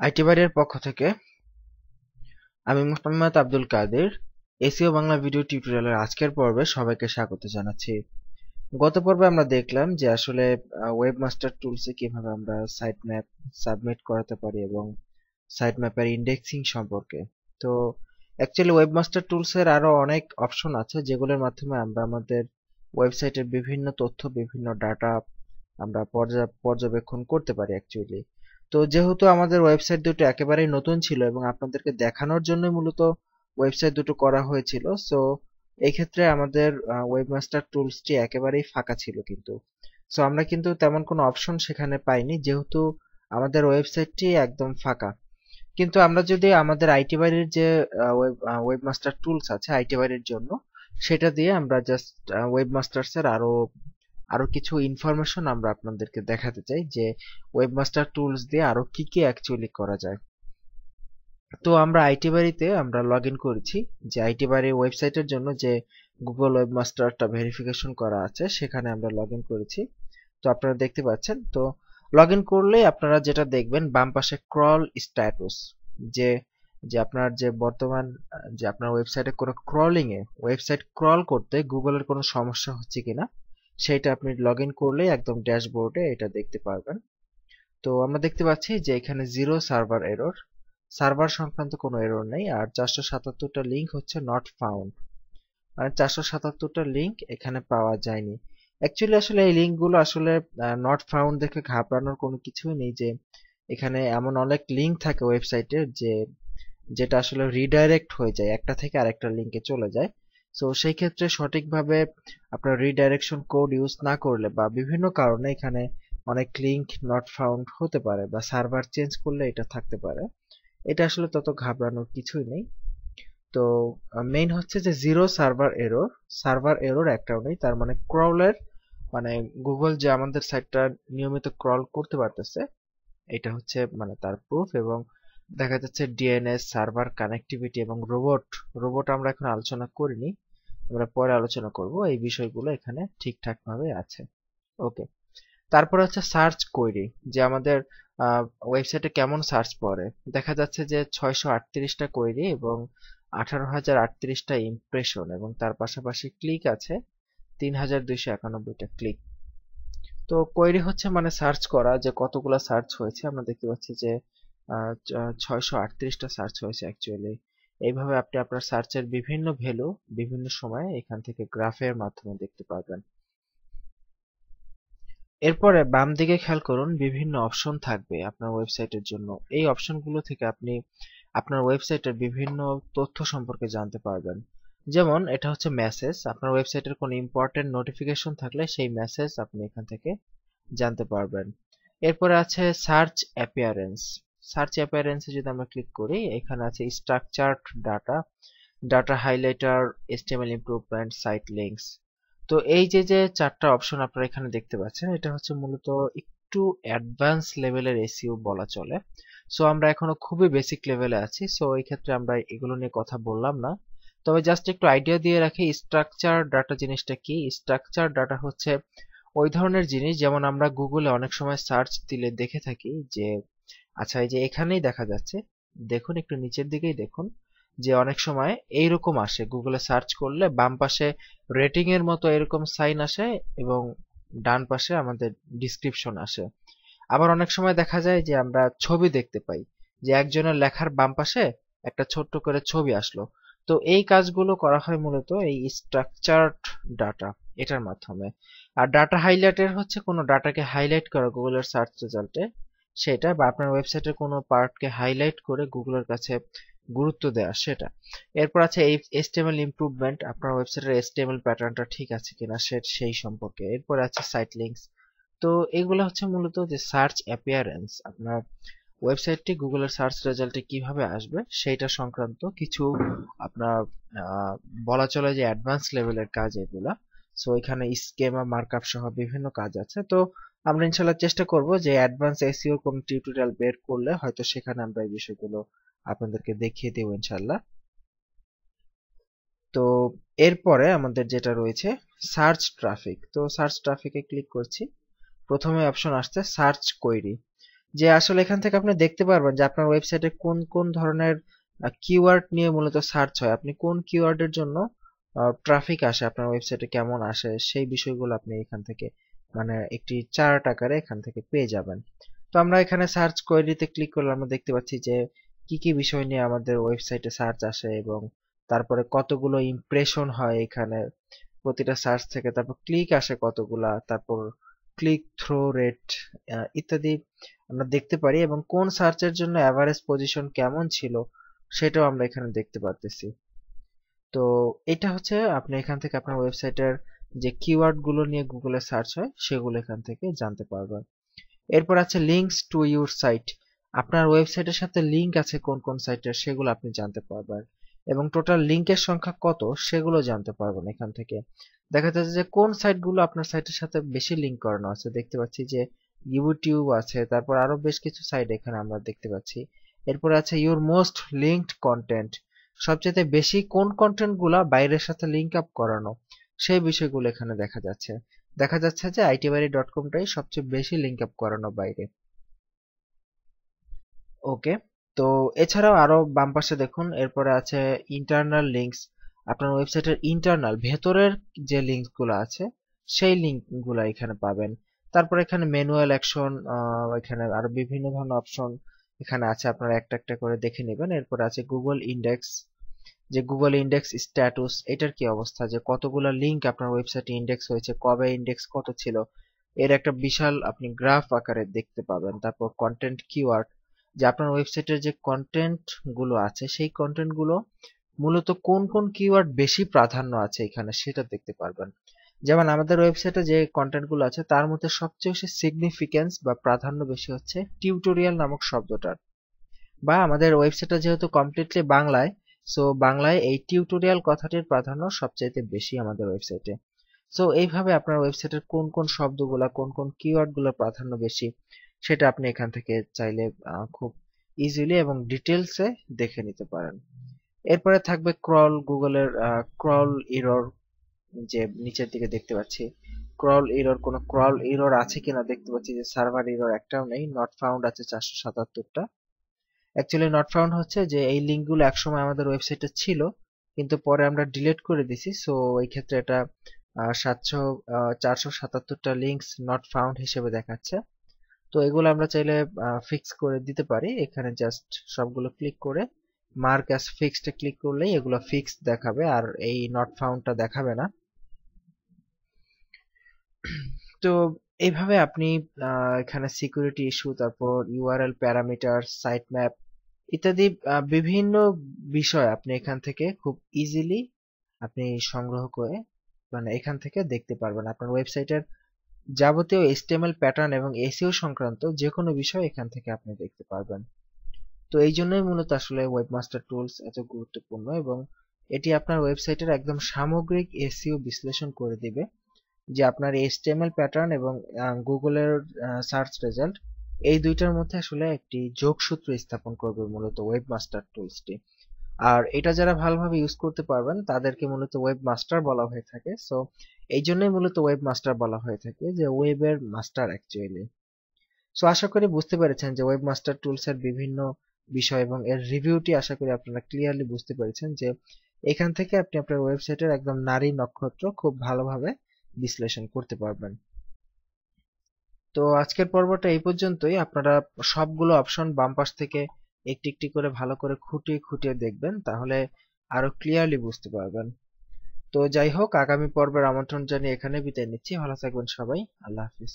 IT বাড়ির পক্ষ থেকে আমি মোহাম্মদ আব্দুল কাদের এসইও বাংলা ভিডিও টিউটোরিয়ালের আজকের পর্বে সবাইকে স্বাগত জানাচ্ছি। গত পর্বে আমরা দেখলাম যে আসলে ওয়েবমাস্টার টুলসে কিভাবে আমরা সাইট ম্যাপ সাবমিট করাতে পারি এবং সাইট ম্যাপের ইন্ডেক্সিং সম্পর্কে। তো অ্যাকচুয়ালি ওয়েবমাস্টার টুলসের আরো অনেক অপশন আছে যেগুলোর মাধ্যমে আমরা আমাদের ওয়েবসাইটের বিভিন্ন তথ্য বিভিন্ন ডাটা আমরা পর্যবেক্ষণ করতে পারি অ্যাকচুয়ালি। তো যেহেতু আমাদের ওয়েবসাইট দুটো একেবারেই নতুন ছিল এবং আপনাদেরকে দেখানোর জন্যই মূলত ওয়েবসাইট দুটো করা হয়েছিল, সো এই ক্ষেত্রে আমাদের ওয়েবমাস্টার টুলসটি একেবারেই ফাঁকা ছিল কিন্তু। সো আমরা কিন্তু তেমন কোনো অপশন সেখানে পাইনি যেহেতু আমাদের ওয়েবসাইটটি একদম ফাঁকা। কিন্তু আমরা যদি আমাদের আইটি বাড়ির যে ওয়েবমাস্টার টুলস আছে আইটি বাড়ির জন্য, সেটা দিয়ে আমরা জাস্ট ওয়েবমাস্টার্স এর আরো আরো কিছু ইনফরমেশন আমরা আপনাদেরকে দেখাতে চাই যে ওয়েবমাস্টার টুলস দিয়ে আরো কি কি অ্যাকচুয়ালি করা যায়। তো আমরা আইটি বাড়িতে আমরা লগ ইন করেছি, যে আইটি বাড়ির ওয়েবসাইটের জন্য যে গুগল ওয়েবমাস্টারটা ভেরিফিকেশন করা আছে সেখানে আমরা লগ ইন করেছি। তো আপনারা দেখতে পাচ্ছেন, তো লগ ইন করলেই আপনারা যেটা দেখবেন বাম পাশে ক্রল স্ট্যাটাস, যে যে আপনার যে বর্তমান যে আপনার ওয়েবসাইটে কোনো ক্রলিং এ ওয়েবসাইট ক্রল করতে গুগলের কোনো সমস্যা হচ্ছে কিনা সেটা আপনি লগ ইন করলেই একদম ড্যাশবোর্ডে এটা দেখতে পারবেন। তো আমরা দেখতে পাচ্ছি যে এখানে জিরো সার্ভার এরর, সার্ভার সংক্রান্ত কোনো এরর নেই। আর 477টা লিংক হচ্ছে নট ফাউন্ড, মানে 477টা লিংক এখানে পাওয়া যায়নি। অ্যাকচুয়ালি আসলে এই লিংকগুলো আসলে নট ফাউন্ড দেখে ঘাবড়ানোর কোনো কিছুই নেই, যে এখানে এমন অনেক লিংক থাকে ওয়েবসাইটের যে যেটা আসলে রিডাইরেক্ট হয়ে যায়, একটা থেকে আরেকটা লিংকে চলে যায়। সো সেই ক্ষেত্রে সঠিকভাবে আপনার রিডাইরেকশন কোড ইউজ না করলে বা বিভিন্ন কারণে এখানে অনেক লিংক নট ফাউন্ড হতে পারে বা সার্ভার চেঞ্জ করলে এটা থাকতে পারে। এটা আসলে তত ঘাবড়ানোর কিছুই নেই। তো মেইন হচ্ছে যে জিরো সার্ভার এরর একটাও নেই, তার মানে ক্রলের মানে গুগল যে আমাদের সাইটটা নিয়মিত ক্রল করতে পারতেছে এটা হচ্ছে মানে তার প্রুফ। এবং দেখা যাচ্ছে ডিএনএস সার্ভার কানেক্টিভিটি এবং রোবট আমরা এখন আলোচনা করিনি, আমরা পরে আলোচনা করব। এই বিষয়গুলো এখানে ঠিকঠাক ভাবে আছে। ওকে, তারপর হচ্ছে সার্চ কোয়েরি, যে আমাদের ওয়েবসাইটে কেমন সার্চ পড়ে। দেখা যাচ্ছে যে 638টা কোয়েরি এবং 18,038টা ইমপ্রেশন এবং তার পাশাপাশি ক্লিক আছে 3,291টা ক্লিক। তো কোয়েরি হচ্ছে মানে সার্চ করা, যে কতগুলা সার্চ হয়েছে। আমরা দেখতে পাচ্ছি যে 638টা সার্চ হয়েছে অ্যাকচুয়ালি। এইভাবে আপনি আপনার সার্চের বিভিন্ন ভ্যালু বিভিন্ন সময়ে এখান থেকে গ্রাফের মাধ্যমে দেখতে পারবেন। এরপরে বাম দিকে খেয়াল করুন, বিভিন্ন অপশন থাকবে আপনার ওয়েবসাইটের জন্য। এই অপশনগুলো থেকে আপনি আপনার ওয়েবসাইটের বিভিন্ন তথ্য সম্পর্কে জানতে পারবেন। যেমন এটা হচ্ছে মেসেজ, আপনার ওয়েবসাইটের কোনো ইম্পর্টেন্ট নোটিফিকেশন থাকলে সেই মেসেজ আপনি এখান থেকে জানতে পারবেন। এরপরে আছে সার্চ অ্যাপিয়ারেন্স। সার্চ অ্যাপিয়ারেন্সে যদি আমরা ক্লিক করি, এখানে আছে structured data, data highlighter, HTML improvement, site links. তো এই যে যে চারটা অপশন আপনারা এখানে দেখতে পাচ্ছেন, এটা হচ্ছে মূলত একটু অ্যাডভান্স লেভেলের এসইও বলা চলে। সো আমরা এখনো খুবই বেসিক লেভেলে আছি, সো এই ক্ষেত্রে আমরা এগুলো নিয়ে কথা বললাম না। তবে জাস্ট একটু আইডিয়া দিয়ে রাখি স্ট্রাকচার ডাটা জিনিসটা কি। স্ট্রাকচার ডাটা হচ্ছে ওই ধরনের জিনিস যেমন আমরা গুগলে অনেক সময় সার্চ দিলে দেখে থাকি যে আচ্ছা এই যে এখানেই দেখা যাচ্ছে, দেখুন একটু নিচের দিকেই দেখুন, যে অনেক সময় এইরকম আসে গুগলে সার্চ করলে বাম পাশে রেটিং এর মতো এরকম সাইন আসে এবং ডান পাশে আমাদের ডিসক্রিপশন আসে। আবার অনেক সময় দেখা যায় যে আমরা ছবি দেখতে পাই, যে একজনের লেখার বাম পাশে একটা ছোট্ট করে ছবি আসলো। তো এই কাজগুলো করা হয় মূলত এই স্ট্রাকচারড ডাটা এটার মাধ্যমে। আর ডাটা হাইলাইটের হচ্ছে কোনো ডাটাকে হাইলাইট করা গুগলের সার্চ রেজাল্টে, সেটা বা আপনার ওয়েবসাইটের কোনো পার্টকে হাইলাইট করে গুগলের কাছে গুরুত্ব দেওয়া সেটা। এরপর আছে এই এইচটিএমএল ইমপ্রুভমেন্ট, আপনার ওয়েবসাইটের এইচটিএমএল প্যাটার্নটা ঠিক আছে কিনা সেই সম্পর্কে। এরপর আছে সাইট লিংকস। তো এগুলো হচ্ছে মূলত যে সার্চ অ্যাপিয়ারেন্স, আপনার ওয়েবসাইটটি গুগলের সার্চ রেজাল্টে কিভাবে আসবে সেইটা সংক্রান্ত কিছু আপনার বলা চলে যে অ্যাডভান্স লেভেলের কাজ এগুলা। সো এখানে স্কেমা মার্কআপ সহ বিভিন্ন কাজ আছে। তো আমরা ইনশাল্লাহ চেষ্টা করব যে অ্যাডভান্স এসইও কোন টিউটোরিয়াল বের করলে হয়তো সেখানে আমরা এই বিষয়গুলো আপনাদেরকে দেখিয়ে দেব ইনশাল্লাহ। তো এরপরে আমাদের যেটা রয়েছে সার্চ ট্রাফিক। তো সার্চ ট্রাফিকে ক্লিক করছি, প্রথমে অপশন আসছে সার্চ কোয়েরি। যে আসলে এখান থেকে আপনি দেখতে পারবেন যে আপনার ওয়েবসাইটে কোন কোন ধরনের কিওয়ার্ড নিয়ে মূলত সার্চ হয়, আপনি কোন কিওয়ার্ডের জন্য ট্রাফিক আসে, আপনার ওয়েবসাইটে কেমন আসে, সেই বিষয়গুলো আপনি এখান থেকে মানে একটি চার্ট আকারে এখান থেকে পেয়ে যাবেন। তো আমরা এখানে সার্চ কোয়েরিতে ক্লিক করলে আমরা দেখতে পাচ্ছি যে কি কি বিষয় নিয়ে আমাদের ওয়েবসাইটে সার্চ আসে এবং তারপরে কতগুলো ইমপ্রেশন হয় এখানে প্রতিটা সার্চ থেকে, তারপর ক্লিক আসে কতগুলা, তারপর ক্লিক থ্রো রেট ইত্যাদি আমরা দেখতে পারি এবং কোন সার্চের জন্য অ্যাভারেজ পজিশন কেমন ছিল সেটাও আমরা এখানে দেখতে পারতেছি। তো এটা হচ্ছে আপনি এখান থেকে আপনার ওয়েবসাইটের যে কিওয়ার্ড গুলো নিয়ে গুগলে সার্চ হয় সেগুলো এখান থেকে জানতে পারবেন। এরপর আছে লিঙ্কস টু ইউর সাইট, আপনার ওয়েবসাইটের সাথে লিঙ্ক আছে কোন কোন সাইটের সেগুলো আপনি জানতে পারবেন এবং টোটাল লিঙ্কের সংখ্যা কত সেগুলো জানতে পারবেন এখান থেকে। দেখা যাচ্ছে যে কোন সাইটগুলো আপনার সাইটের সাথে বেশি লিঙ্ক করানো আছে, দেখতে পাচ্ছি যে ইউটিউব আছে, তারপর আরো বেশ কিছু সাইট এখানে আমরা দেখতে পাচ্ছি। এরপর আছে ইউর মোস্ট লিঙ্কড কন্টেন্ট, সবচেয়ে বেশি কোন কন্টেন্ট গুলা বাইরের সাথে লিঙ্ক আপ করানো সেই বিষয়গুলো এখানে দেখা যাচ্ছে যে itbari.com-টাই সবচেয়ে বেশি লিঙ্ক আপ করানো বাইরে। ওকে, তো এছাড়াও আরো বাম পাশে দেখুন, এরপরে আছে ইন্টারনাল লিঙ্কস, আপনার ওয়েবসাইটের ইন্টারনাল ভেতরের যে লিঙ্কস গুলো আছে সেই লিঙ্ক গুলা এখানে পাবেন। তারপর এখানে ম্যানুয়াল অ্যাকশন, এখানে আরো বিভিন্ন ধরনের অপশন এখানে আছে, আপনারা একটা একটা করে দেখে নেবেন। এরপর আছে গুগল ইন্ডেক্স, যে গুগল ইন্ডেক্স স্ট্যাটাস, এটার কি অবস্থা, যে কতগুলো লিংক আপনার ওয়েবসাইটে ইন্ডেক্স হয়েছে, কবে ইন্ডেক্স কত ছিল, এর একটা বিশাল আপনি গ্রাফ আকারে দেখতে পাবেন। তারপর কন্টেন্ট কিওয়ার্ড, যে আপনার ওয়েবসাইটের যে কন্টেন্ট গুলো আছে সেই কন্টেন্ট গুলো মূলত কোন কোন কিওয়ার্ড বেশি প্রাধান্য আছে এখানে সেটা দেখতে পারবেন। যেমন আমাদের ওয়েবসাইটে যে কন্টেন্ট গুলো আছে তার মধ্যে সবচেয়ে বেশি সিগনিফিকেন্স বা প্রাধান্য বেশি হচ্ছে টিউটোরিয়াল নামক শব্দটার, বা আমাদের ওয়েবসাইটটা যেহেতু কমপ্লিটলি বাংলায়, সো বাংলায় এই টিউটোরিয়াল কথাটির প্রাধান্য সবচাইতে বেশি আমাদের ওয়েবসাইটে। সো এইভাবে আপনার ওয়েবসাইটের কোন কোন শব্দগুলা কোন কোন কিওয়ার্ড গুলোর প্রাধান্য বেশি সেটা আপনি এখান থেকে চাইলে খুব ইজিলি এবং ডিটেলসে দেখে নিতে পারেন। এরপরে থাকবে ক্রল, গুগলের ক্রল এরর, যে নিচের দিকে দেখতে পাচ্ছি ক্রল এরর, কোনো ক্রল এরর আছে কিনা দেখতে পাচ্ছি যে সার্ভার এরর একটাও নেই, নট ফাউন্ড আছে 477টা। অ্যাকচুয়ালি নট ফাউন্ড হচ্ছে যে এই লিঙ্কগুলো একসময় আমাদের ওয়েবসাইটে ছিল কিন্তু পরে আমরা ডিলিট করে দিছি, সো এই ক্ষেত্রে এটা 477টা লিঙ্কস নট ফাউন্ড হিসেবে দেখাচ্ছে। তো এগুলো আমরা চাইলে ফিক্স করে দিতে পারি, এখানে জাস্ট সবগুলো ক্লিক করে মার্ক অ্যাজ ফিক্সড এ ক্লিক করলেই এগুলো ফিক্স দেখাবে আর এই নট ফাউন্ডটা দেখাবে না। তো এইভাবে আপনি এখানে সিকিউরিটি ইস্যু, তারপর ইউআরএল প্যারামিটার, সাইট ম্যাপ ইত্যাদি বিভিন্ন বিষয় আপনি এখান থেকে খুব ইজিলি আপনি সংগ্রহ করে মানে এখান থেকে দেখতে পারবেন। আপনার ওয়েবসাইটের যাবতীয় HTML প্যাটার্ন এবং এসইও সংক্রান্ত যে কোনো বিষয় এখান থেকে আপনি দেখতে পারবেন। তো এই জন্যই মূলত আসলে ওয়েবমাস্টার টুলস এত গুরুত্বপূর্ণ এবং এটি আপনার ওয়েবসাইটের একদম সামগ্রিক এসইও বিশ্লেষণ করে দিবে, যে আপনার HTML প্যাটার্ন এবং গুগলের সার্চ রেজাল্ট এই দুইটার মধ্যে আসলে একটি যোগসূত্র স্থাপন করবে মূলত ওয়েবমাস্টার টুলসটি। আর এটা যারা ভালোভাবে ইউজ করতে পারবেন তাদেরকে মূলত ওয়েব মাস্টার বলা হয়ে থাকে। সো এই জন্যই মূলত ওয়েব মাস্টার বলা হয়ে থাকে, যে ওয়েবের মাস্টার অ্যাকচুয়ালি। সো আশা করি বুঝতে পেরেছেন যে ওয়েব মাস্টার টুলস এর বিভিন্ন বিষয় এবং এর রিভিউটি আশা করি আপনারা ক্লিয়ারলি বুঝতে পেরেছেন, যে এখান থেকে আপনি আপনার ওয়েবসাইটের একদম নারী নক্ষত্র খুব ভালোভাবে বিশ্লেষণ করতে পারবেন। তো আজকের পর্বটা এই পর্যন্তই। আপনারা সবগুলো অপশন বাম পাশ থেকে একটি একটি করে ভালো করে খুঁটিয়ে খুঁটিয়ে দেখবেন, তাহলে আরো ক্লিয়ারলি বুঝতে পারবেন। তো যাই হোক, আগামী পর্বের আমন্ত্রণ জানিয়ে এখানে বিদায় নিচ্ছি। ভালো থাকবেন সবাই, আল্লাহ হাফিজ।